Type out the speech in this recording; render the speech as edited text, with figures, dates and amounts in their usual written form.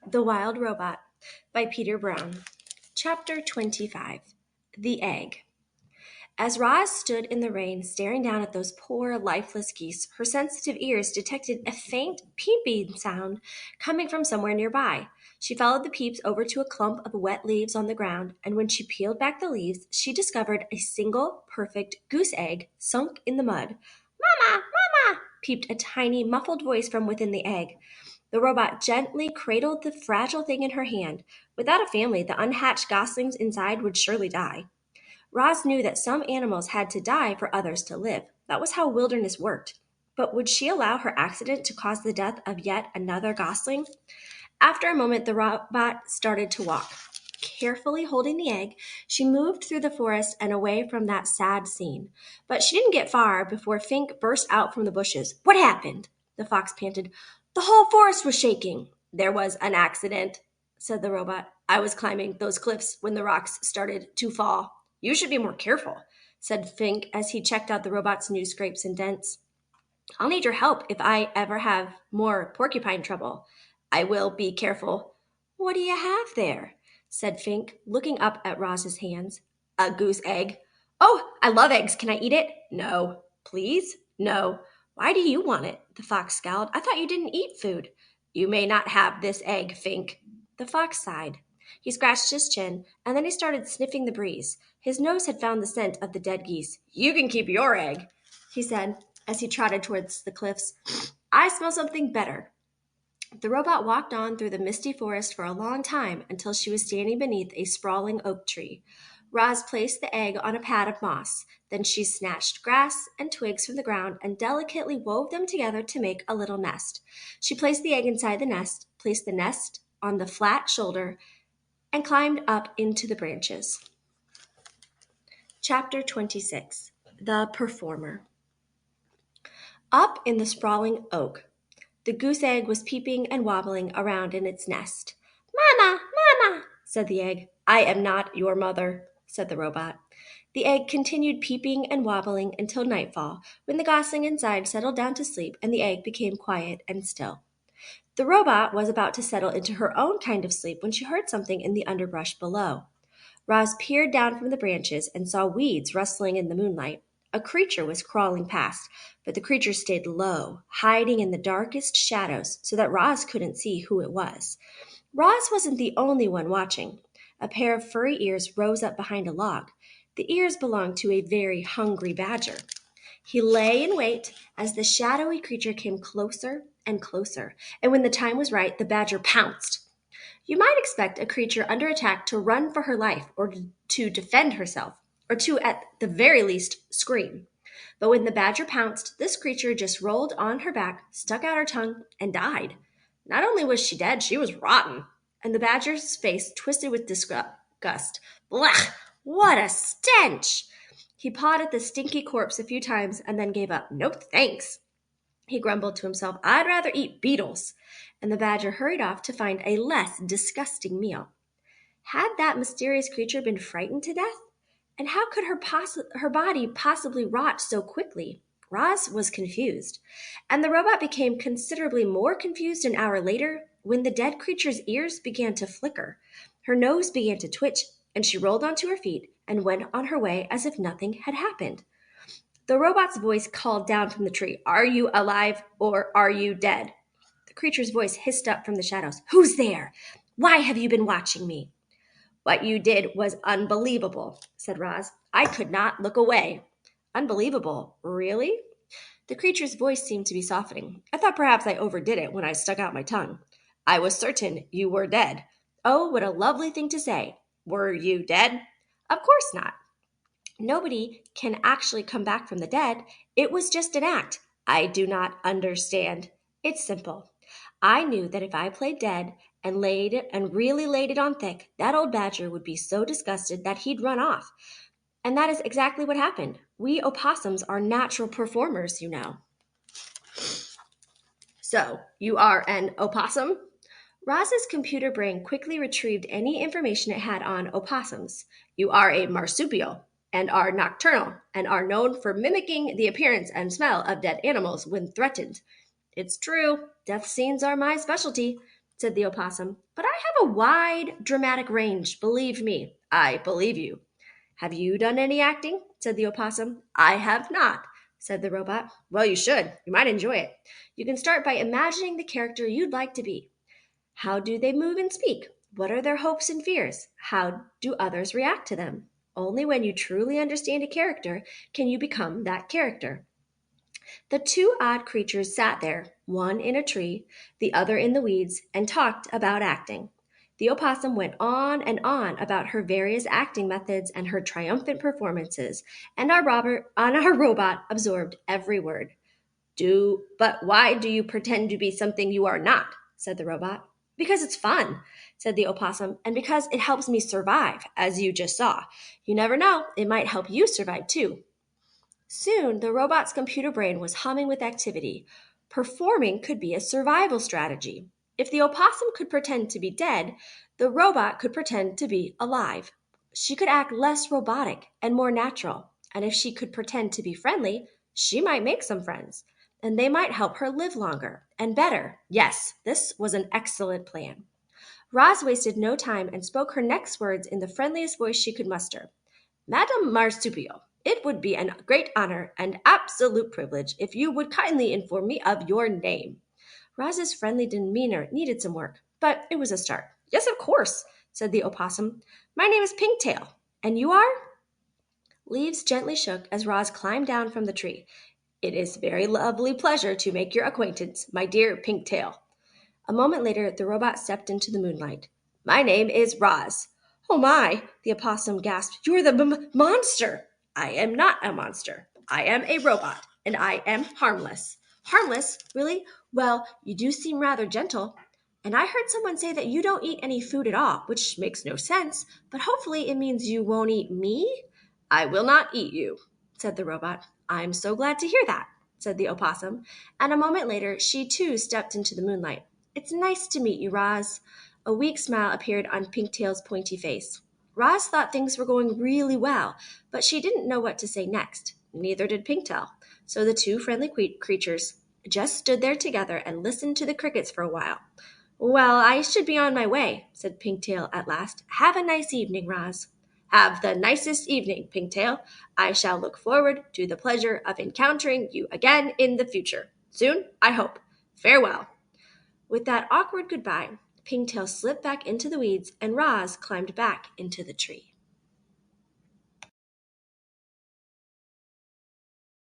The Wild Robot by Peter Brown. Chapter 25. The Egg. As Roz stood in the rain staring down at those poor, lifeless geese, her sensitive ears detected a faint peeping sound coming from somewhere nearby. She followed the peeps over to a clump of wet leaves on the ground, and when she peeled back the leaves, she discovered a single, perfect goose egg sunk in the mud. Mama! Mama! Peeped a tiny, muffled voice from within the egg. The robot gently cradled the fragile thing in her hand. Without a family, the unhatched goslings inside would surely die. Roz knew that some animals had to die for others to live. That was how wilderness worked. But would she allow her accident to cause the death of yet another gosling? After a moment, the robot started to walk. Carefully holding the egg, she moved through the forest and away from that sad scene. But she didn't get far before Fink burst out from the bushes. What happened? The fox panted. The whole forest was shaking. There was an accident, said the robot. I was climbing those cliffs when the rocks started to fall. You should be more careful, said Fink as he checked out the robot's new scrapes and dents. I'll need your help if I ever have more porcupine trouble. I will be careful. What do you have there? Said Fink, looking up at Roz's hands. A goose egg. Oh, I love eggs. Can I eat it? No. Please? No. Why do you want it? The fox scowled. I thought you didn't eat food. You may not have this egg, Fink. The fox sighed. He scratched his chin, and then he started sniffing the breeze. His nose had found the scent of the dead geese. You can keep your egg, he said as he trotted towards the cliffs. I smell something better. The robot walked on through the misty forest for a long time until she was standing beneath a sprawling oak tree. Roz placed the egg on a pad of moss. Then she snatched grass and twigs from the ground and delicately wove them together to make a little nest. She placed the egg inside the nest, placed the nest on the flat shoulder, and climbed up into the branches. Chapter 26. The Performer. Up in the sprawling oak, the goose egg was peeping and wobbling around in its nest. Mama, Mama, said the egg. I am not your mother, said the robot. The egg continued peeping and wobbling until nightfall, when the gosling inside settled down to sleep and the egg became quiet and still. The robot was about to settle into her own kind of sleep when she heard something in the underbrush below. Roz peered down from the branches and saw weeds rustling in the moonlight. A creature was crawling past, but the creature stayed low, hiding in the darkest shadows so that Roz couldn't see who it was. Roz wasn't the only one watching. A pair of furry ears rose up behind a log. The ears belonged to a very hungry badger. He lay in wait as the shadowy creature came closer and closer, and when the time was right, the badger pounced. You might expect a creature under attack to run for her life or to defend herself, or to, at the very least, scream. But when the badger pounced, this creature just rolled on her back, stuck out her tongue, and died. Not only was she dead, she was rotten. And the badger's face twisted with disgust. Blech! What a stench! He pawed at the stinky corpse a few times and then gave up. Nope, thanks. He grumbled to himself, I'd rather eat beetles. And the badger hurried off to find a less disgusting meal. Had that mysterious creature been frightened to death? And how could her body possibly rot so quickly? Roz was confused. And the robot became considerably more confused an hour later when the dead creature's ears began to flicker. Her nose began to twitch, and she rolled onto her feet and went on her way as if nothing had happened. The robot's voice called down from the tree, Are you alive or are you dead? The creature's voice hissed up from the shadows, Who's there? Why have you been watching me? What you did was unbelievable, said Roz. I could not look away. Unbelievable? Really? The creature's voice seemed to be softening. I thought perhaps I overdid it when I stuck out my tongue. I was certain you were dead. Oh, what a lovely thing to say. Were you dead? Of course not. Nobody can actually come back from the dead. It was just an act. I do not understand. It's simple. I knew that if I played dead and laid it and really laid it on thick, that old badger would be so disgusted that he'd run off. And that is exactly what happened. We opossums are natural performers, you know. So, you are an opossum? Roz's computer brain quickly retrieved any information it had on opossums. You are a marsupial and are nocturnal and are known for mimicking the appearance and smell of dead animals when threatened. It's true. Death scenes are my specialty. said the opossum, but I have a wide, dramatic range. Believe me, I believe you. Have you done any acting? Said the opossum. I have not, said the robot. Well, you should. You might enjoy it. You can start by imagining the character you'd like to be. How do they move and speak? What are their hopes and fears? How do others react to them? Only when you truly understand a character can you become that character. The two odd creatures sat there, one in a tree, the other in the weeds, and talked about acting. The opossum went on and on about her various acting methods and her triumphant performances, and our robot absorbed every word. But why do you pretend to be something you are not? Said the robot. Because it's fun, said the opossum, and because it helps me survive, as you just saw. You never know, it might help you survive too. Soon, the robot's computer brain was humming with activity. Performing could be a survival strategy. If the opossum could pretend to be dead, the robot could pretend to be alive. She could act less robotic and more natural. And if she could pretend to be friendly, she might make some friends. And they might help her live longer and better. Yes, this was an excellent plan. Roz wasted no time and spoke her next words in the friendliest voice she could muster. Madame Marsupio, it would be a great honor and absolute privilege if you would kindly inform me of your name. Roz's friendly demeanor needed some work, but it was a start. Yes, of course, said the opossum. My name is Pinktail. And you are? Leaves gently shook as Roz climbed down from the tree. It is a very lovely pleasure to make your acquaintance, my dear Pinktail. A moment later, the robot stepped into the moonlight. My name is Roz. Oh my, the opossum gasped. You're the monster. I am not a monster. I am a robot, and I am harmless. Harmless? Really? Well, you do seem rather gentle. And I heard someone say that you don't eat any food at all, which makes no sense, but hopefully it means you won't eat me? I will not eat you, said the robot. I'm so glad to hear that, said the opossum, and a moment later she too stepped into the moonlight. It's nice to meet you, Roz. A weak smile appeared on Pinktail's pointy face. Roz thought things were going really well, but she didn't know what to say next. Neither did Pinktail. So the two friendly creatures just stood there together and listened to the crickets for a while. Well, I should be on my way, said Pinktail at last. Have a nice evening, Roz. Have the nicest evening, Pinktail. I shall look forward to the pleasure of encountering you again in the future. Soon, I hope. Farewell. With that awkward goodbye, Pinktail slipped back into the weeds and Roz climbed back into the tree.